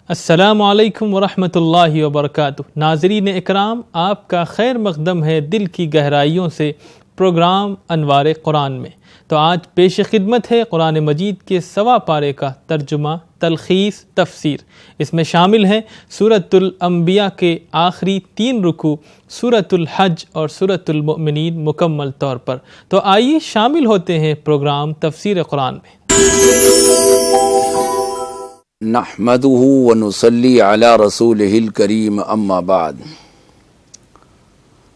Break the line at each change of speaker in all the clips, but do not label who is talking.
السلام علیکم ورحمۃ اللہ وبرکاتہ۔ ناظرین اکرام، آپ کا خیر مقدم ہے دل کی گہرائیوں سے پروگرام انوار قرآن میں۔ تو آج پیش خدمت ہے قرآن مجید کے 1.25 پارے کا ترجمہ، تلخیص، تفسیر۔ اس میں شامل ہیں سورۃ الانبیاء کے آخری 3 رکوع، سورۃ الحج اور سورۃ المؤمنین مکمل طور پر۔ تو آئیے شامل ہوتے ہیں پروگرام تفسیر قرآن میں۔
نحمده ونصلي على رسوله الكريم اما بعد۔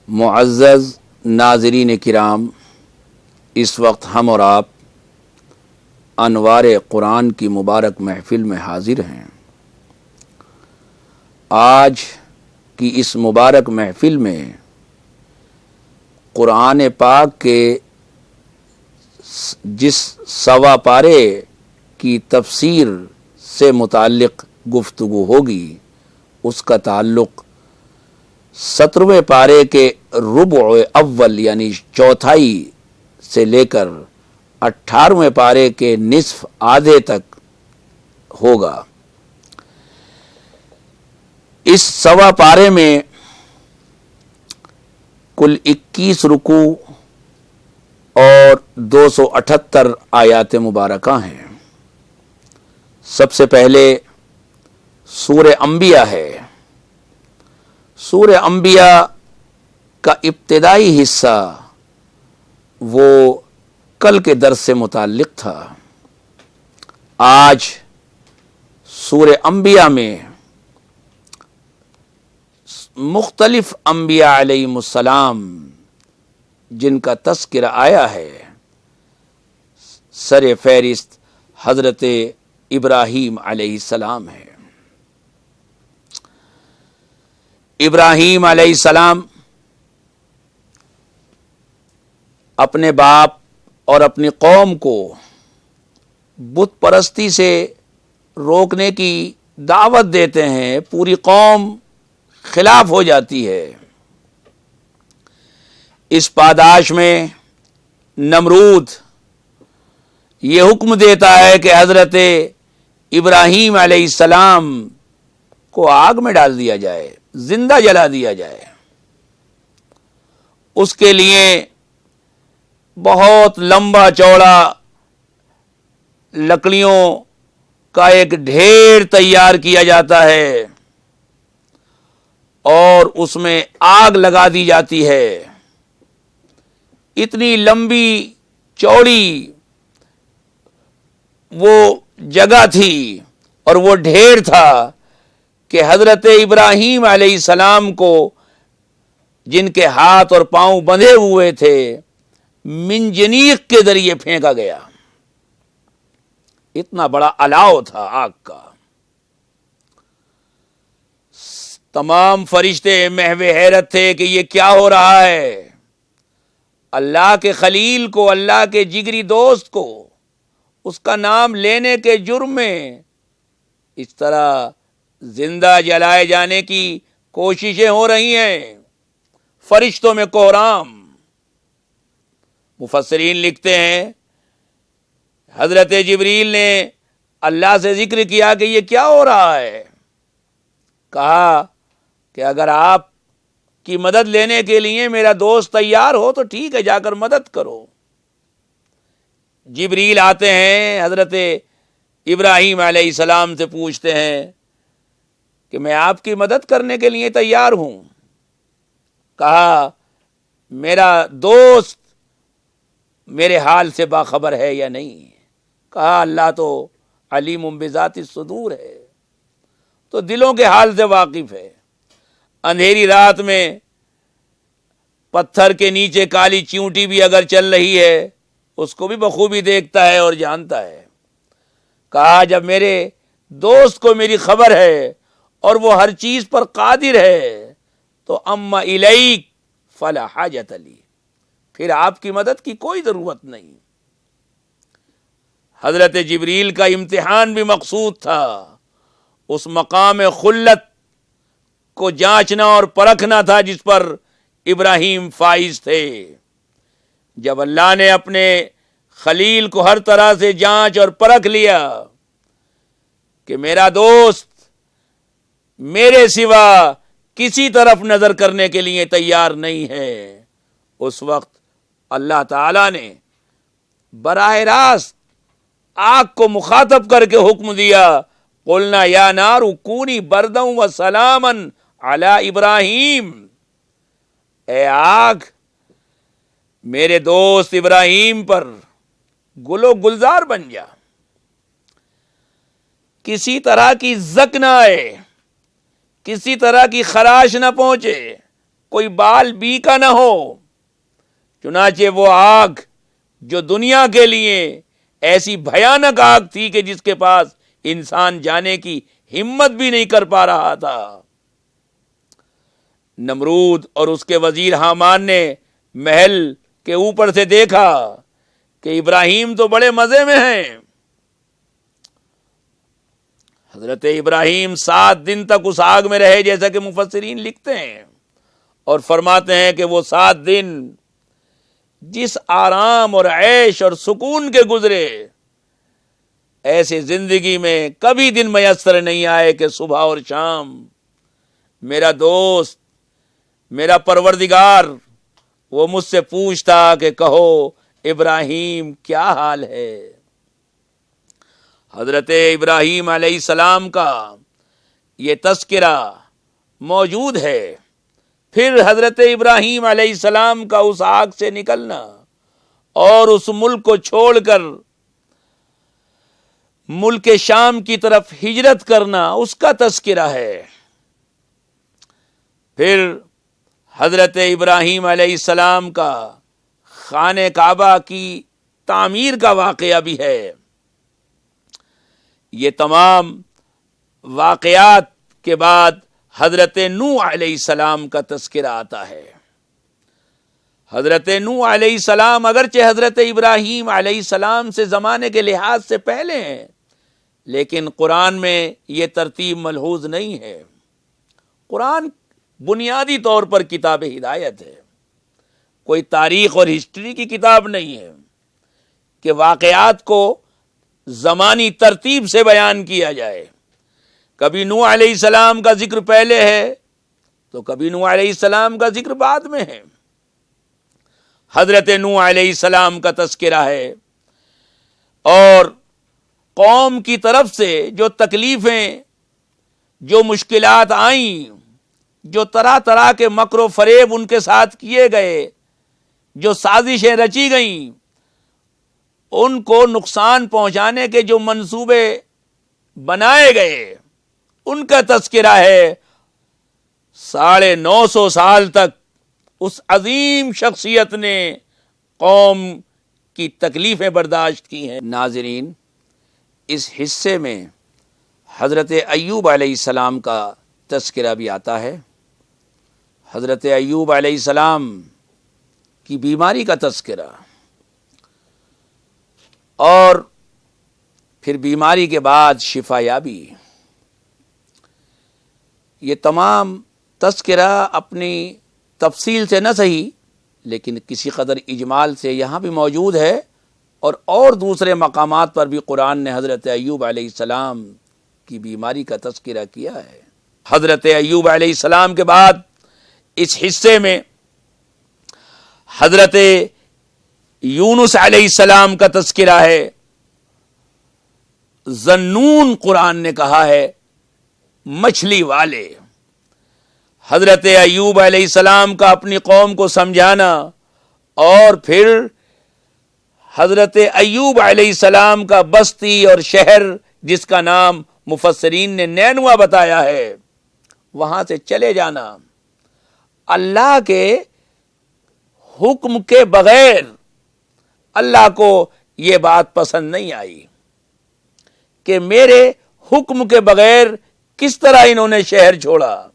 معزز ناظرین کرام، اس وقت ہم اور آپ انوار قرآن کی مبارک محفل میں حاضر ہیں۔ آج کی اس مبارک محفل میں قرآن پاک کے جس 1.25 پارے کی تفسیر سے متعلق گفتگو ہوگی، اس کا تعلق 17ویں پارے کے ربع اول یعنی چوتھائی سے لے کر 18ویں پارے کے نصف آدھے تک ہوگا۔ اس 1.25 پارے میں کل 21 رکوع اور 278 آیات مبارکہ ہیں۔ سب سے پہلے سورہ انبیاء ہے۔ سورہ انبیاء کا ابتدائی حصہ وہ کل کے درس سے متعلق تھا۔ آج سورہ انبیاء میں مختلف انبیاء علیہم السلام جن کا تذکرہ آیا ہے، سر فہرست حضرت ابراہیم علیہ السلام ہے۔ ابراہیم علیہ السلام اپنے باپ اور اپنی قوم کو بت پرستی سے روکنے کی دعوت دیتے ہیں، پوری قوم خلاف ہو جاتی ہے۔ اس پاداش میں نمرود یہ حکم دیتا ہے کہ حضرت ابراہیم علیہ السلام کو آگ میں ڈال دیا جائے، زندہ جلا دیا جائے۔ اس کے لیے بہت لمبا چوڑا لکڑیوں کا ایک ڈھیر تیار کیا جاتا ہے اور اس میں آگ لگا دی جاتی ہے۔ اتنی لمبی چوڑی وہ جگہ تھی اور وہ ڈھیر تھا کہ حضرت ابراہیم علیہ السلام کو، جن کے ہاتھ اور پاؤں بندھے ہوئے تھے، منجنیق کے ذریعے پھینکا گیا۔ اتنا بڑا الاؤ تھا آگ کا۔ تمام فرشتے محو حیرت تھے کہ یہ کیا ہو رہا ہے۔ اللہ کے خلیل کو، اللہ کے جگری دوست کو، اس کا نام لینے کے جرم میں اس طرح زندہ جلائے جانے کی کوششیں ہو رہی ہیں۔ فرشتوں میں کوہرام۔ مفسرین لکھتے ہیں حضرت جبریل نے اللہ سے ذکر کیا کہ یہ کیا ہو رہا ہے۔ کہا کہ اگر آپ کی مدد لینے کے لیے میرا دوست تیار ہو تو ٹھیک ہے، جا کر مدد کرو۔ جبریل آتے ہیں، حضرت ابراہیم علیہ السلام سے پوچھتے ہیں کہ میں آپ کی مدد کرنے کے لیے تیار ہوں۔ کہا میرا دوست میرے حال سے باخبر ہے یا نہیں؟ کہا اللہ تو علیم بذات الصدور ہے، تو دلوں کے حال سے واقف ہے۔ اندھیری رات میں پتھر کے نیچے کالی چیونٹی بھی اگر چل رہی ہے، اس کو بھی بخوبی دیکھتا ہے اور جانتا ہے۔ کہا جب میرے دوست کو میری خبر ہے اور وہ ہر چیز پر قادر ہے تو اما الیک فلا حاجت لی، پھر آپ کی مدد کی کوئی ضرورت نہیں۔ حضرت جبریل کا امتحان بھی مقصود تھا، اس مقام خلت کو جانچنا اور پرکھنا تھا جس پر ابراہیم فائز تھے۔ جب اللہ نے اپنے خلیل کو ہر طرح سے جانچ اور پرکھ لیا کہ میرا دوست میرے سوا کسی طرف نظر کرنے کے لیے تیار نہیں ہے۔ اس وقت اللہ تعالی نے براہ راست آگ کو مخاطب کر کے حکم دیا، قلنا یا نار کونی بردا و سلاما علی ابراہیم، اے آگ میرے دوست ابراہیم پر گل و گلزار بن جا، کسی طرح کی زک نہ آئے، کسی طرح کی خراش نہ پہنچے، کوئی بال بی کا نہ ہو۔ چنانچہ وہ آگ جو دنیا کے لیے ایسی بھیانک آگ تھی کہ جس کے پاس انسان جانے کی ہمت بھی نہیں کر پا رہا تھا، نمرود اور اس کے وزیر حامان نے محل کے اوپر سے دیکھا کہ ابراہیم تو بڑے مزے میں ہیں۔ حضرت ابراہیم 7 دن تک اس آگ میں رہے، جیسا کہ مفسرین لکھتے ہیں اور فرماتے ہیں کہ وہ 7 دن جس آرام اور عیش اور سکون کے گزرے، ایسے زندگی میں کبھی دن میسر نہیں آئے کہ صبح اور شام میرا دوست، میرا پروردگار وہ مجھ سے پوچھتا کہ کہو ابراہیم کیا حال ہے۔ حضرت ابراہیم علیہ السلام کا یہ تذکرہ موجود ہے۔ پھر حضرت ابراہیم علیہ السلام کا اس آگ سے نکلنا اور اس ملک کو چھوڑ کر ملک شام کی طرف ہجرت کرنا، اس کا تذکرہ ہے۔ پھر حضرت ابراہیم علیہ السلام کا خانہ کعبہ کی تعمیر کا واقعہ بھی ہے۔ یہ تمام واقعات کے بعد حضرت نوح علیہ السلام کا تذکرہ آتا ہے۔ حضرت نوح علیہ السلام اگرچہ حضرت ابراہیم علیہ السلام سے زمانے کے لحاظ سے پہلے ہیں، لیکن قرآن میں یہ ترتیب ملحوظ نہیں ہے۔ قرآن بنیادی طور پر کتاب ہدایت ہے، کوئی تاریخ اور ہسٹری کی کتاب نہیں ہے کہ واقعات کو زمانی ترتیب سے بیان کیا جائے۔ کبھی نوح علیہ السلام کا ذکر پہلے ہے تو کبھی نوح علیہ السلام کا ذکر بعد میں ہے۔ حضرت نوح علیہ السلام کا تذکرہ ہے اور قوم کی طرف سے جو تکلیفیں، جو مشکلات آئیں، جو طرح طرح کے مکر و فریب ان کے ساتھ کیے گئے، جو سازشیں رچی گئیں، ان کو نقصان پہنچانے کے جو منصوبے بنائے گئے، ان کا تذکرہ ہے۔ 950 سال تک اس عظیم شخصیت نے قوم کی تکلیفیں برداشت کی ہیں۔ ناظرین، اس حصے میں حضرت ایوب علیہ السلام کا تذکرہ بھی آتا ہے۔ حضرت ایوب علیہ السلام کی بیماری کا تذکرہ اور پھر بیماری کے بعد شفا یابی، یہ تمام تذکرہ اپنی تفصیل سے نہ صحیح لیکن کسی قدر اجمال سے یہاں بھی موجود ہے، اور دوسرے مقامات پر بھی قرآن نے حضرت ایوب علیہ السلام کی بیماری کا تذکرہ کیا ہے۔ حضرت ایوب علیہ السلام کے بعد اس حصے میں حضرت یونس علیہ السلام کا تذکرہ ہے۔ ذنون قرآن نے کہا ہے مچھلی والے۔ حضرت ایوب علیہ السلام کا اپنی قوم کو سمجھانا، اور پھر حضرت ایوب علیہ السلام کا بستی اور شہر جس کا نام مفسرین نے نینوا بتایا ہے، وہاں سے چلے جانا، اللہ کے حکم کے بغیر اللہ کو یہ بات پسند نہیں آئی کہ میرے حکم کے بغیر کس طرح انہوں نے شہر چھوڑا۔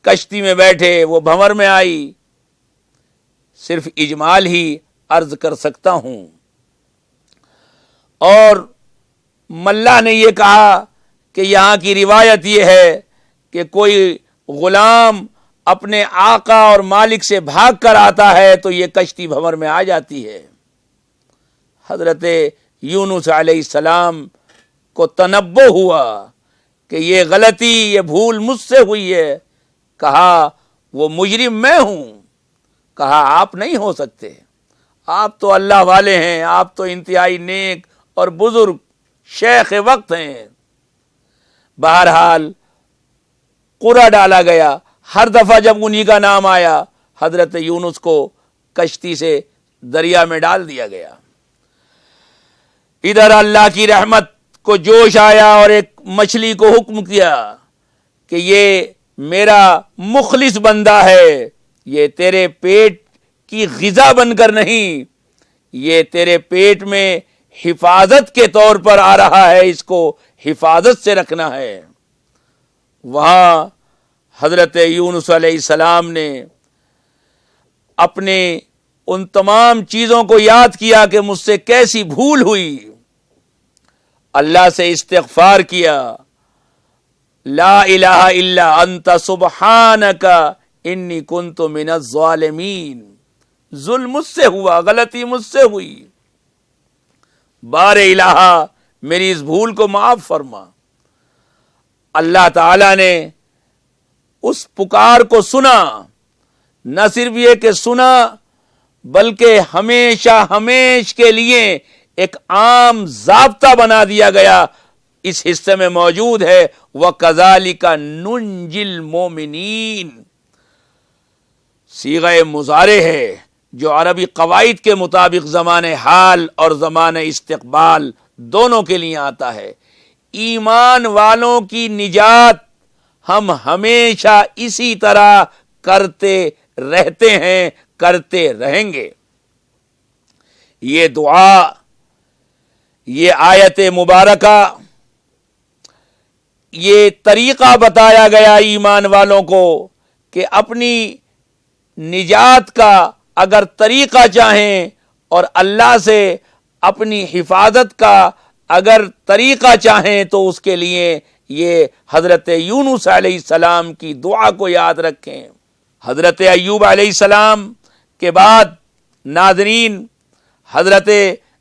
کشتی میں بیٹھے، وہ بھنور میں آئی، صرف اجمال ہی عرض کر سکتا ہوں۔ اور ملا نے یہ کہا کہ یہاں کی روایت یہ ہے کہ کوئی غلام اپنے آقا اور مالک سے بھاگ کر آتا ہے تو یہ کشتی بھنور میں آ جاتی ہے۔ حضرت یونس علیہ السلام کو تنبہ ہوا کہ یہ غلطی، یہ بھول مجھ سے ہوئی ہے، کہا وہ مجرم میں ہوں، کہا آپ نہیں ہو سکتے، آپ تو اللہ والے ہیں، آپ تو انتہائی نیک اور بزرگ شیخ وقت ہیں۔ بہرحال قرعہ ڈالا گیا، ہر دفعہ جب انہی کا نام آیا حضرت یونس کو کشتی سے دریا میں ڈال دیا گیا۔ ادھر اللہ کی رحمت کو جوش آیا اور ایک مچھلی کو حکم کیا کہ یہ میرا مخلص بندہ ہے، یہ تیرے پیٹ کی غذا بن کر نہیں، یہ تیرے پیٹ میں حفاظت کے طور پر آ رہا ہے، اس کو حفاظت سے رکھنا ہے۔ وہاں حضرت یونس علیہ السلام نے اپنے ان تمام چیزوں کو یاد کیا کہ مجھ سے کیسی بھول ہوئی، اللہ سے استغفار کیا، لا الہ الا انت سبحانک انی کنت من الظالمین، ظلم مجھ سے ہوا، غلطی مجھ سے ہوئی، بار الہ میری اس بھول کو معاف فرما۔ اللہ تعالی نے اس پکار کو سنا، نہ صرف یہ کہ سنا بلکہ ہمیشہ ہمیش کے لیے ایک عام ضابطہ بنا دیا گیا، اس حصے میں موجود ہے وَكَذَلِكَ نُنْجِي الْمُؤْمِنِينَ، صیغہ مضارع ہے جو عربی قواعد کے مطابق زمان حال اور زمان استقبال دونوں کے لیے آتا ہے۔ ایمان والوں کی نجات ہم ہمیشہ اسی طرح کرتے رہتے ہیں، کرتے رہیں گے۔ یہ دعا، یہ آیت مبارکہ، یہ طریقہ بتایا گیا ایمان والوں کو کہ اپنی نجات کا اگر طریقہ چاہیں اور اللہ سے اپنی حفاظت کا اگر طریقہ چاہیں تو اس کے لیے یہ حضرت یونس علیہ السلام کی دعا کو یاد رکھیں۔ حضرت ایوب علیہ السلام کے بعد ناظرین حضرت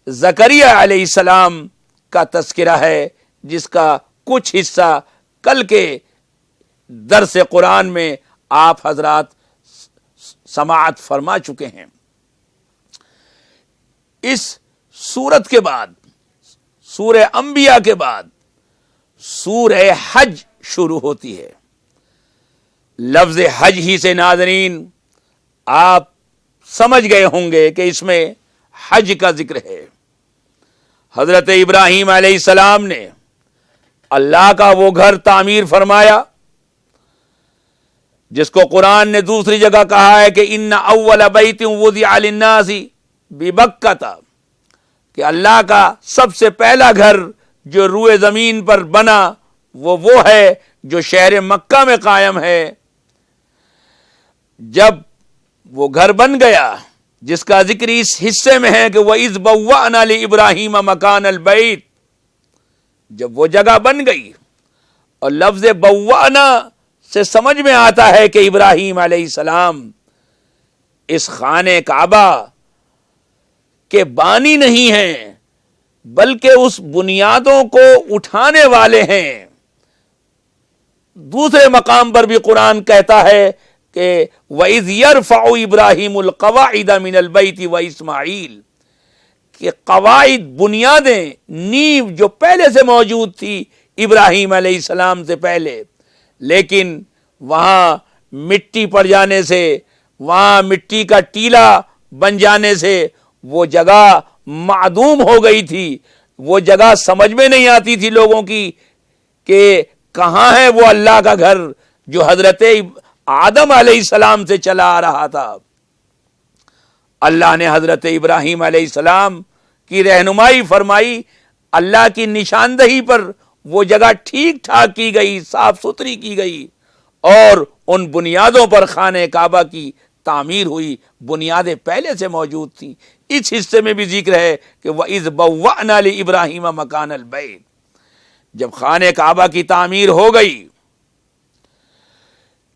زکریا علیہ السلام کا تذکرہ ہے، جس کا کچھ حصہ کل کے درس قرآن میں آپ حضرات سماعت فرما چکے ہیں۔ اس سورت کے بعد، سورہ انبیاء کے بعد سورہ حج شروع ہوتی ہے۔ لفظ حج ہی سے ناظرین آپ سمجھ گئے ہوں گے کہ اس میں حج کا ذکر ہے۔ حضرت ابراہیم علیہ السلام نے اللہ کا وہ گھر تعمیر فرمایا جس کو قرآن نے دوسری جگہ کہا ہے کہ ان اول بیت وضع للناس ببکۃ، کہ اللہ کا سب سے پہلا گھر جو روئے زمین پر بنا وہ ہے جو شہر مکہ میں قائم ہے۔ جب وہ گھر بن گیا جس کا ذکر اس حصے میں ہے کہ وَإِذْ بَوَّأْنَا لِإِبْرَاهِيمَ مَكَانَ الْبَيْتِ، جب وہ جگہ بن گئی، اور لفظ بوّأنا سے سمجھ میں آتا ہے کہ ابراہیم علیہ السلام اس خانہ کعبہ کے بانی نہیں ہیں بلکہ اس بنیادوں کو اٹھانے والے ہیں۔ دوسرے مقام پر بھی قرآن کہتا ہے کہ وَإِذْ يَرْفَعُ إِبْرَاهِيمُ الْقَوَاعِدَ مِنَ الْبَيْتِ وَإِسْمَاعِيلُ، کہ قواعد، بنیادیں، نیو جو پہلے سے موجود تھی ابراہیم علیہ السلام سے پہلے، لیکن وہاں مٹی پڑ جانے سے، وہاں مٹی کا ٹیلا بن جانے سے وہ جگہ معدوم ہو گئی تھی، وہ جگہ سمجھ میں نہیں آتی تھی لوگوں کی کہ کہاں ہے وہ اللہ کا گھر جو حضرت آدم علیہ السلام سے چلا آ رہا تھا۔ اللہ نے حضرت ابراہیم علیہ السلام کی رہنمائی فرمائی، اللہ کی نشاندہی پر وہ جگہ ٹھیک ٹھاک کی گئی، صاف ستھری کی گئی، اور ان بنیادوں پر خانہ کعبہ کی تعمیر ہوئی۔ بنیادیں پہلے سے موجود تھیں۔ اس حصے میں بھی ذکر ہے کہ وَإِذْ بَوَّأْنَا لِإِبْرَاهِيمَ مَكَانَ الْبَيْتِ، جب خانہ کعبہ کی تعمیر ہو گئی،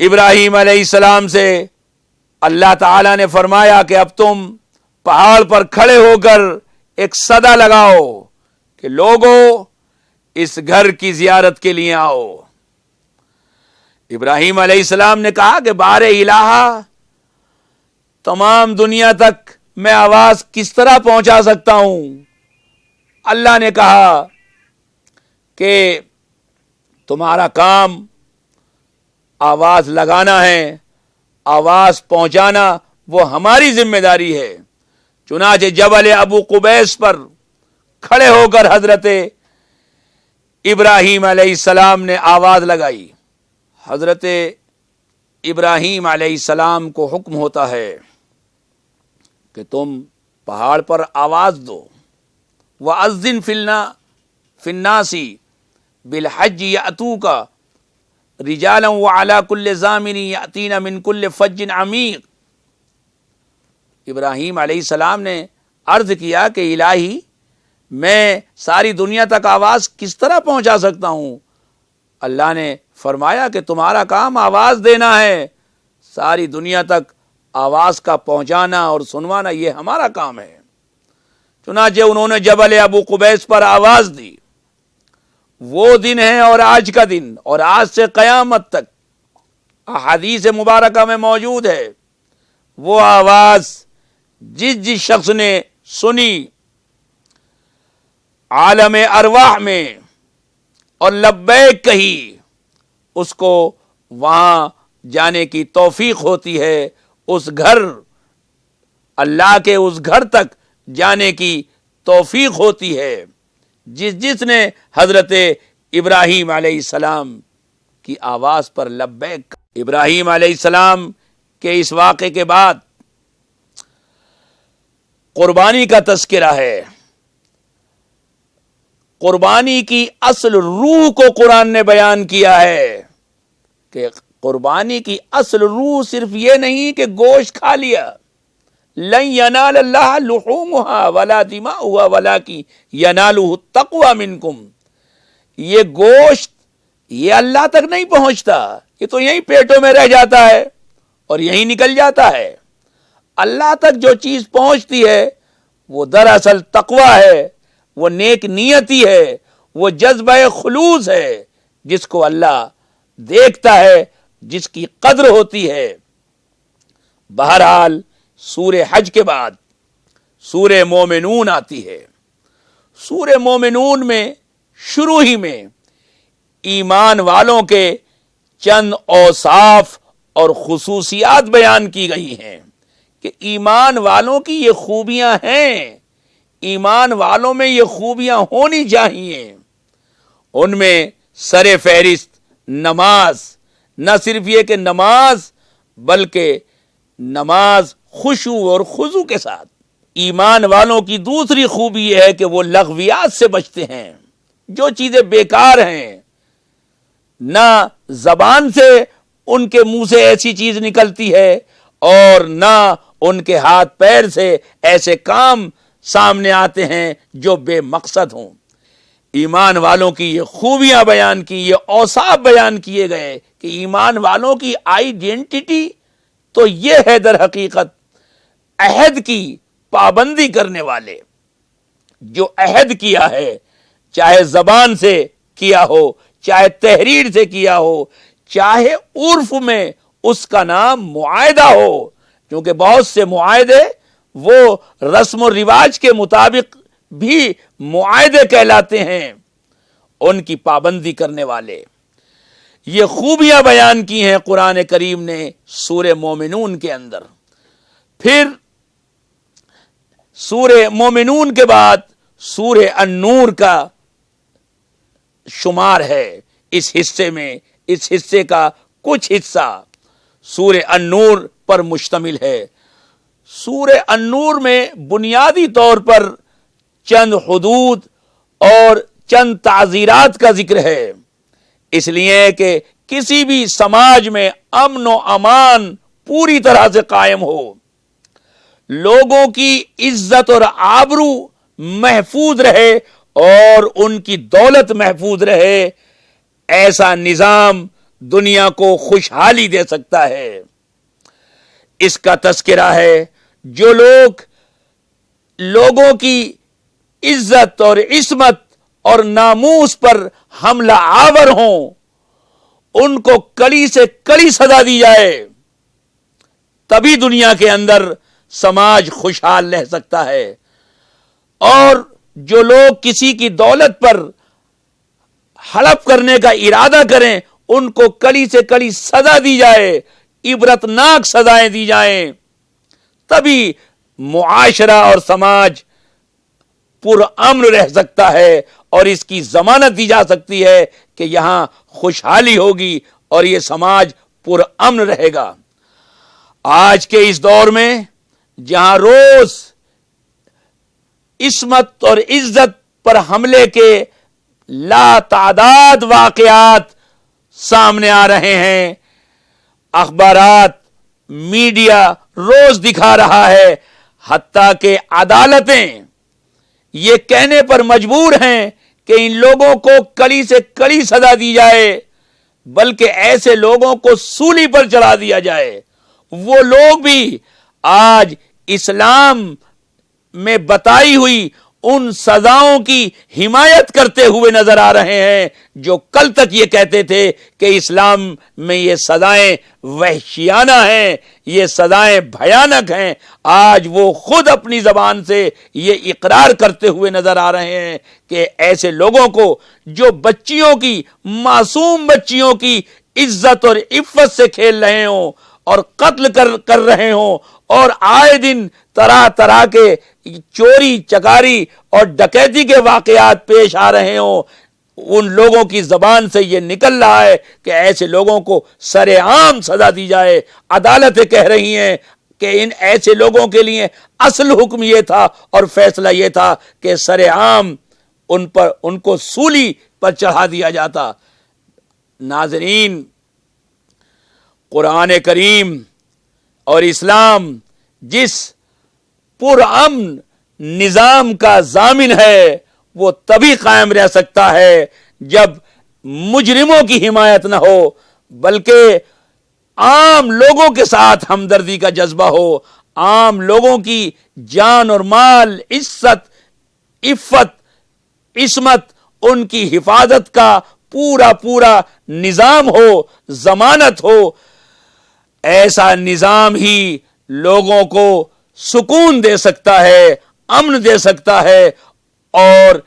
ابراہیم علیہ السلام سے اللہ تعالی نے فرمایا کہ اب تم پہاڑ پر کھڑے ہو کر ایک صدا لگاؤ کہ لوگو اس گھر کی زیارت کے لیے آؤ۔ ابراہیم علیہ السلام نے کہا کہ بار الہ، تمام دنیا تک میں آواز کس طرح پہنچا سکتا ہوں؟ اللہ نے کہا کہ تمہارا کام آواز لگانا ہے، آواز پہنچانا وہ ہماری ذمہ داری ہے۔ چنانچہ جبل ابو قبیس پر کھڑے ہو کر حضرت ابراہیم علیہ السلام نے آواز لگائی۔ حضرت ابراہیم علیہ السلام کو حکم ہوتا ہے کہ تم پہاڑ پر آواز دو، وَأَذِّن فِي النَّاسِ بِالْحَجِّ يَأْتُوكَ رِجَالًا وَعَلَى كُلِّ ضَامِرٍ يَأْتِينَ مِنْ كُلِّ فَجٍّ عَمِيقٍ۔ ابراہیم علیہ السلام نے عرض کیا کہ الہی، میں ساری دنیا تک آواز کس طرح پہنچا سکتا ہوں؟ اللہ نے فرمایا کہ تمہارا کام آواز دینا ہے، ساری دنیا تک آواز کا پہنچانا اور سنوانا یہ ہمارا کام ہے۔ چنانچہ انہوں نے جبل ابو قبیس پر آواز دی۔ وہ دن ہے اور آج کا دن اور آج سے قیامت تک احادیث مبارکہ میں موجود ہے، وہ آواز جس شخص نے سنی عالم ارواح میں اور لبیک کہی، اس کو وہاں جانے کی توفیق ہوتی ہے، اس گھر، اللہ کے اس گھر تک جانے کی توفیق ہوتی ہے۔ جس نے حضرت ابراہیم علیہ السلام کی آواز پر لبیک۔ ابراہیم علیہ السلام کے اس واقعے کے بعد قربانی کا تذکرہ ہے۔ قربانی کی اصل روح کو قرآن نے بیان کیا ہے کہ قربانی کی اصل روح صرف یہ نہیں کہ گوشت کھا لیا، لن ینال اللہ لحومها ولا دماؤها ولکن ینالہ التقوی منکم۔ یہ گوشت یہ اللہ تک نہیں پہنچتا، یہ تو یہیں پیٹوں میں رہ جاتا ہے اور یہیں نکل جاتا ہے۔ اللہ تک جو چیز پہنچتی ہے وہ دراصل تقوی ہے، وہ نیک نیتی ہے، وہ جذبہ خلوص ہے، جس کو اللہ دیکھتا ہے، جس کی قدر ہوتی ہے۔ بہرحال سورہ حج کے بعد سورہ مومنون آتی ہے۔ سورہ مومنون میں شروع ہی میں ایمان والوں کے چند اوصاف اور خصوصیات بیان کی گئی ہیں کہ ایمان والوں کی یہ خوبیاں ہیں، ایمان والوں میں یہ خوبیاں ہونی چاہیے۔ ان میں سر فہرست نماز، نہ صرف یہ کہ نماز بلکہ نماز خشوع اور خضوع کے ساتھ۔ ایمان والوں کی دوسری خوبی یہ ہے کہ وہ لغویات سے بچتے ہیں، جو چیزیں بیکار ہیں، نہ زبان سے ان کے منہ سے ایسی چیز نکلتی ہے اور نہ ان کے ہاتھ پیر سے ایسے کام سامنے آتے ہیں جو بے مقصد ہوں۔ ایمان والوں کی یہ خوبیاں بیان کی، یہ اوصاف بیان کیے گئے کہ ایمان والوں کی آئیڈینٹی تو یہ ہے در حقیقت عہد کی پابندی کرنے والے، جو عہد کیا ہے، چاہے زبان سے کیا ہو، چاہے تحریر سے کیا ہو، چاہے عرف میں اس کا نام معاہدہ ہو، کیونکہ بہت سے معاہدے وہ رسم و رواج کے مطابق بھی معاہدے کہلاتے ہیں، ان کی پابندی کرنے والے۔ یہ خوبیاں بیان کی ہیں قرآن کریم نے سورہ مومنون کے اندر۔ پھر سورہ مومنون کے بعد سورہ النور کا شمار ہے اس حصے میں۔ اس حصے کا کچھ حصہ سورہ النور پر مشتمل ہے۔ سورہ النور میں بنیادی طور پر چند حدود اور چند تعزیرات کا ذکر ہے، اس لیے کہ کسی بھی سماج میں امن و امان پوری طرح سے قائم ہو، لوگوں کی عزت اور آبرو محفوظ رہے اور ان کی دولت محفوظ رہے، ایسا نظام دنیا کو خوشحالی دے سکتا ہے۔ اس کا تذکرہ ہے جو لوگ لوگوں کی عزت اور عصمت اور ناموس پر حملہ آور ہوں ان کو کڑی سے کڑی سزا دی جائے، تبھی دنیا کے اندر سماج خوشحال رہ سکتا ہے۔ اور جو لوگ کسی کی دولت پر ہڑپ کرنے کا ارادہ کریں ان کو کڑی سے کڑی سزا دی جائے، عبرتناک سزائیں دی جائیں، تبھی معاشرہ اور سماج پرامن رہ سکتا ہے، اور اس کی ضمانت دی جا سکتی ہے کہ یہاں خوشحالی ہوگی اور یہ سماج پرامن رہے گا۔ آج کے اس دور میں جہاں روز عصمت اور عزت پر حملے کے لا تعداد واقعات سامنے آ رہے ہیں، اخبارات، میڈیا روز دکھا رہا ہے، حتیٰ کہ عدالتیں یہ کہنے پر مجبور ہیں کہ ان لوگوں کو کڑی سے کڑی سزا دی جائے، بلکہ ایسے لوگوں کو سولی پر چڑھا دیا جائے۔ وہ لوگ بھی آج اسلام میں بتائی ہوئی ان سزاؤں کی حمایت کرتے ہوئے نظر آ رہے ہیں جو کل تک یہ کہتے تھے کہ اسلام میں یہ سزائیں وحشیانہ ہیں، یہ سزائیں بھیانک ہیں۔ آج وہ خود اپنی زبان سے یہ اقرار کرتے ہوئے نظر آ رہے ہیں کہ ایسے لوگوں کو جو بچیوں کی، معصوم بچیوں کی عزت اور عفت سے کھیل رہے ہوں اور قتل کر رہے ہوں، اور آئے دن طرح طرح کے چوری چکاری اور ڈکیتی کے واقعات پیش آ رہے ہوں، ان لوگوں کی زبان سے یہ نکل رہا ہے کہ ایسے لوگوں کو سر عام سزا دی جائے۔ عدالتیں کہہ رہی ہیں کہ ان ایسے لوگوں کے لیے اصل حکم یہ تھا اور فیصلہ یہ تھا کہ سر عام ان کو سولی پر چڑھا دیا جاتا۔ ناظرین، قرآن کریم اور اسلام جس پرامن نظام کا ضامن ہے وہ تبھی قائم رہ سکتا ہے جب مجرموں کی حمایت نہ ہو، بلکہ عام لوگوں کے ساتھ ہمدردی کا جذبہ ہو، عام لوگوں کی جان اور مال، عزت، عفت، عصمت، ان کی حفاظت کا پورا نظام ہو، ضمانت ہو۔ ایسا نظام ہی لوگوں کو سکون دے سکتا ہے، امن دے سکتا ہے، اور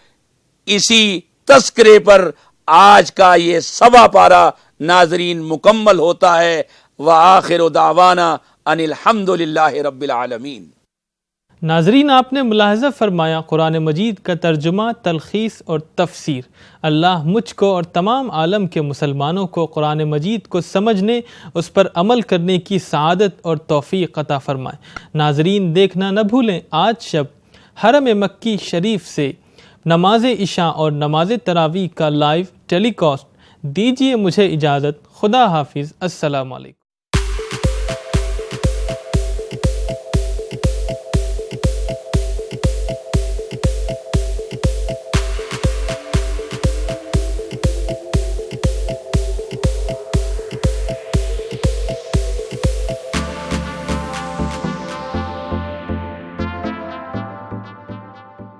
اسی تذکرے پر آج کا یہ سوا پارہ ناظرین مکمل ہوتا ہے۔ وآخر دعوانا ان الحمد للہ رب العالمین۔
ناظرین، آپ نے ملاحظہ فرمایا قرآن مجید کا ترجمہ، تلخیص اور تفسیر۔ اللہ مجھ کو اور تمام عالم کے مسلمانوں کو قرآن مجید کو سمجھنے، اس پر عمل کرنے کی سعادت اور توفیق عطا فرمائے۔ ناظرین، دیکھنا نہ بھولیں آج شب حرم مکی شریف سے نماز عشاء اور نماز تراویح کا لائیو ٹیلی کاسٹ۔ دیجیے مجھے اجازت، خدا حافظ، السلام علیکم۔